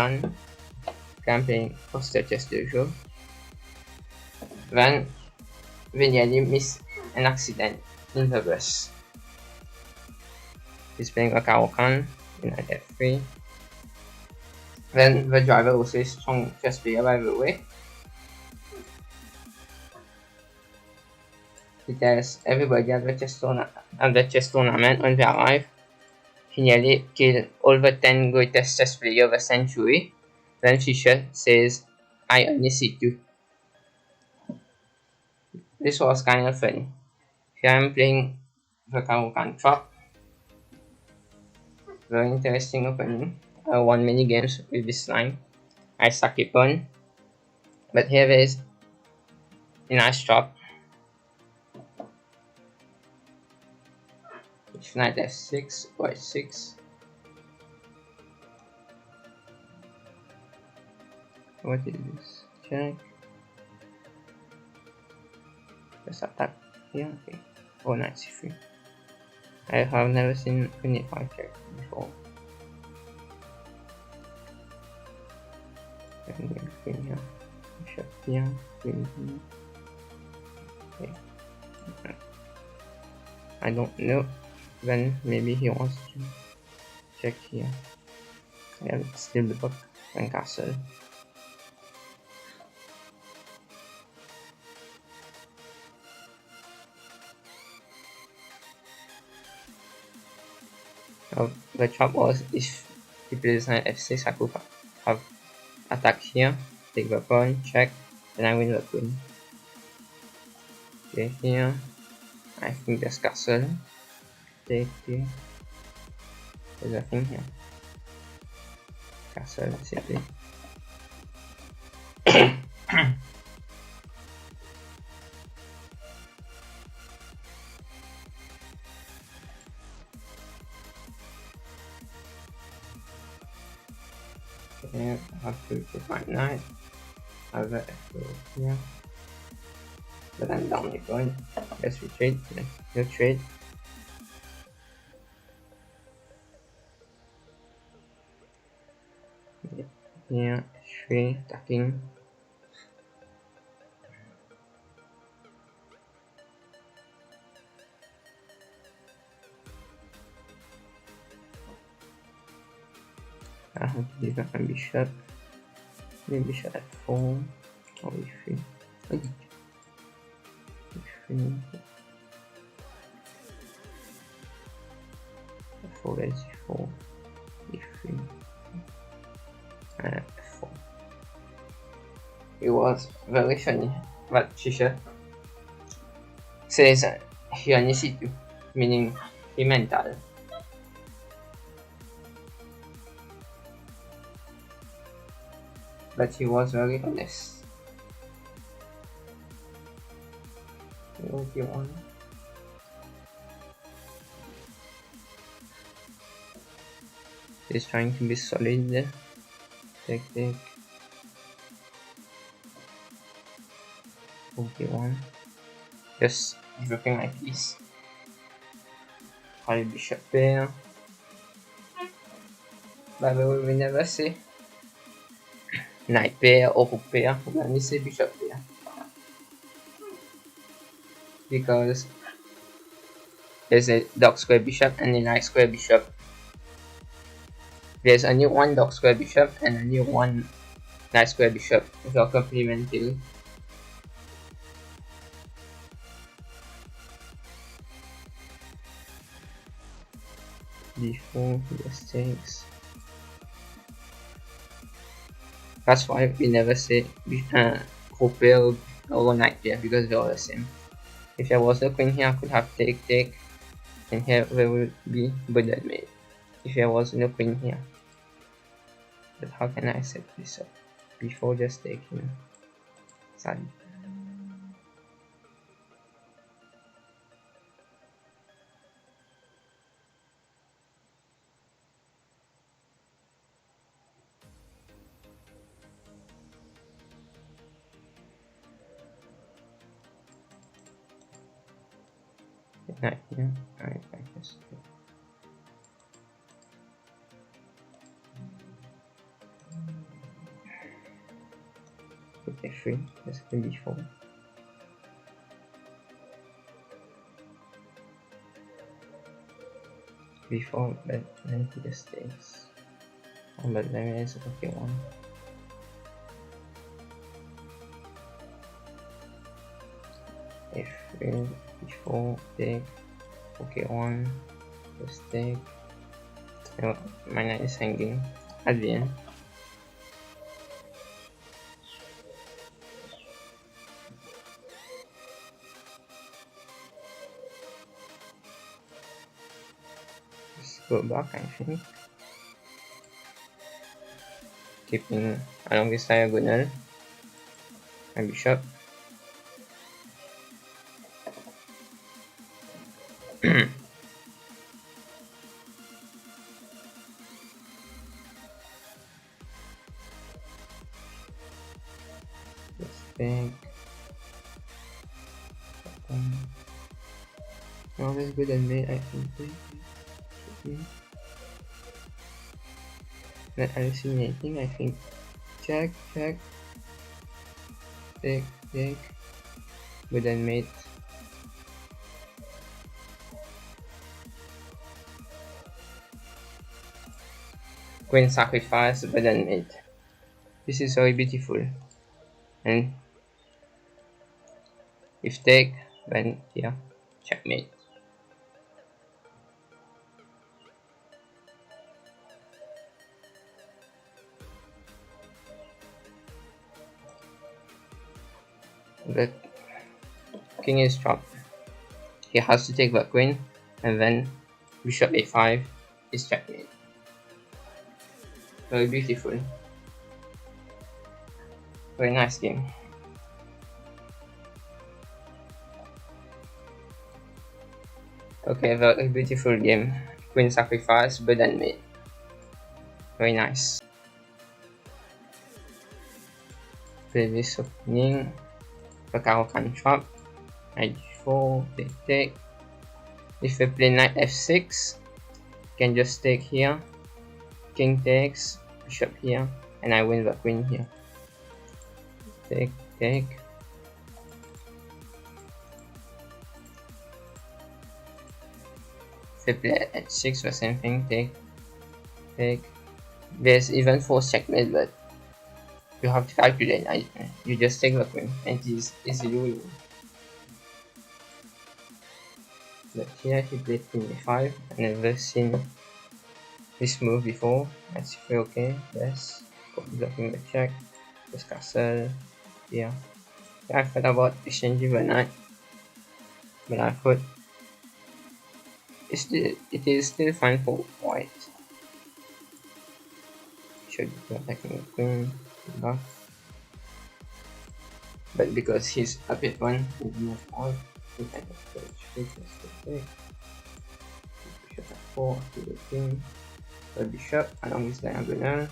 I'm playing MasterChessDojo when we nearly miss an accident in the bus. He's playing a Kaokan in knight f3. When the driver also is strong chess player, by the way. He tells everybody at the chess tournament when they arrive. He nearly killed all the 10 greatest chess players of the century. Then Fischer says, I only see 2. This was kind of funny. Here I'm playing the Kaokan trap. Very interesting opening. I won many games with this line. I suck it on. But here there is a nice trap. Knight f6, white 6. What is this? Check. Just attack here. Okay. Oh, knight c3. I have never seen any white check before. Queen here. Bishop here. Queen here. Okay. I don't know. Then maybe he wants to check here. Yeah, still the book and castle. The trap was if he plays knight f6, I could have attack here, take the pawn, check, then I win the queen. Okay, here I think there's castle. Take there's a thing here. Castle, that's it. Okay, I have to put my knight. I have the f4 here. But I'm down the point. Let's retreat. No trade. Here, h3, attacking. I have to give up my bishop. Maybe bishop f4 or e3. E3. F4 is e4. E3. And f4. It was very funny, but Fischer says he only see 2, meaning he mental. But he was very honest. What do you want? He's trying to be solid. Take. Okay, just dropping my piece. Probably bishop pair. By the way, we never say knight pair or rook pair, we only say bishop pair. Because there's a dog square bishop and a knight square bishop. There's only one dog square bishop and only one knight square bishop. They are complementary. D4, just takes. That's why we never say rook pair or knight pair, because they're all the same. If there was a queen here, I could have take, and here there would be bullet made. If there was no queen here. But how can I set this up before just taking? Sad. Knight here. Alright, I guess. with f3, just queen b4. b4, but then he just takes. Oh, but then it's okay one. f3, b4, take, okay one, just take. Oh, my knight is hanging at the end. Just go back, I think. Keeping along this diagonal. My bishop. Just take. No, that's good and made, I think. Not hallucinating, I think. Check, check. Take, take. Good and made. Queen sacrifice, but then made. This is very beautiful. And if take, then yeah, checkmate. The king is trapped. He has to take back queen, and then bishop a5 is checkmate. Very beautiful. Very nice game. Okay, very beautiful game. Queen sacrifice, but then mate. Very nice. Previous opening. Pagkakukan trap. Knight g4, take. If we play knight f6, can just take here. King takes, bishop here, and I win the queen here. Take, take. If we play h6, the same thing. Take, take. There's even forced checkmate, but you have to calculate. You just take the queen, and it is easily winning. But here he played queen a5. I've never seen this move before. Let's see if we're okay. Yes. Blocking the check. Just castle. Yeah. I thought about exchanging the knight, but I thought it is still fine for white. Should be attacking the queen. Back. But because he's a bit one, he didn't have all. I think I have to take. Bishop f4 to the king. The bishop along this diagonal.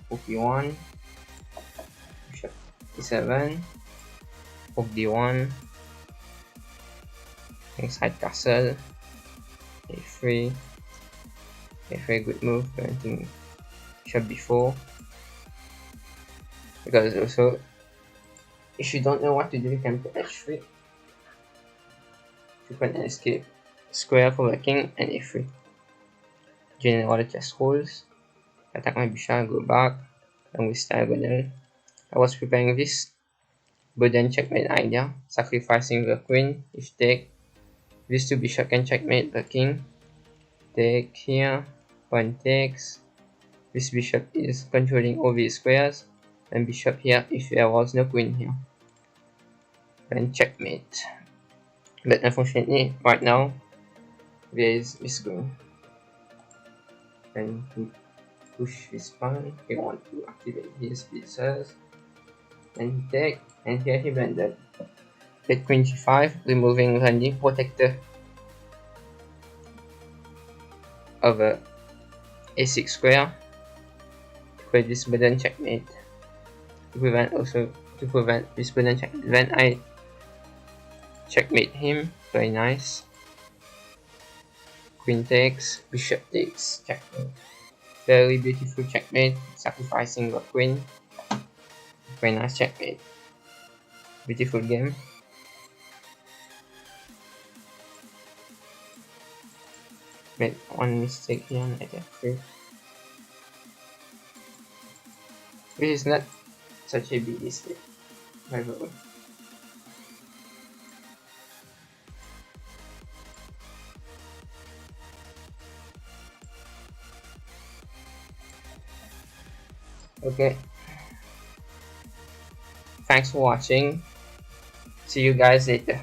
Rook e1. Bishop e7. Rook d1. Inside castle. a3. A3 good move. Preventing bishop b4. Because also, if you don't know what to do, you can play h3. You can escape square for the king and a3. General the chess rules. Attack my bishop, go back, and with diagonal. I was preparing this, but then checkmate idea, sacrificing the queen. If take, these two bishop can checkmate the king. Take here, one takes. This bishop is controlling all these squares, and bishop here if there was no queen here. Then checkmate. But unfortunately, right now, there is this queen. And to push this pawn, he want to activate his blitzers. And take, and here he blended. Hit queen g5, removing the protector of a a6 square to create this button checkmate. To prevent this button checkmate. Then I checkmate him. Very nice. Queen takes, bishop takes, checkmate. Very beautiful checkmate, sacrificing the queen. Very nice checkmate. Beautiful game. Made one mistake here on knight f3. Which is not such a big mistake, by the way. Okay. Thanks for watching. See you guys later.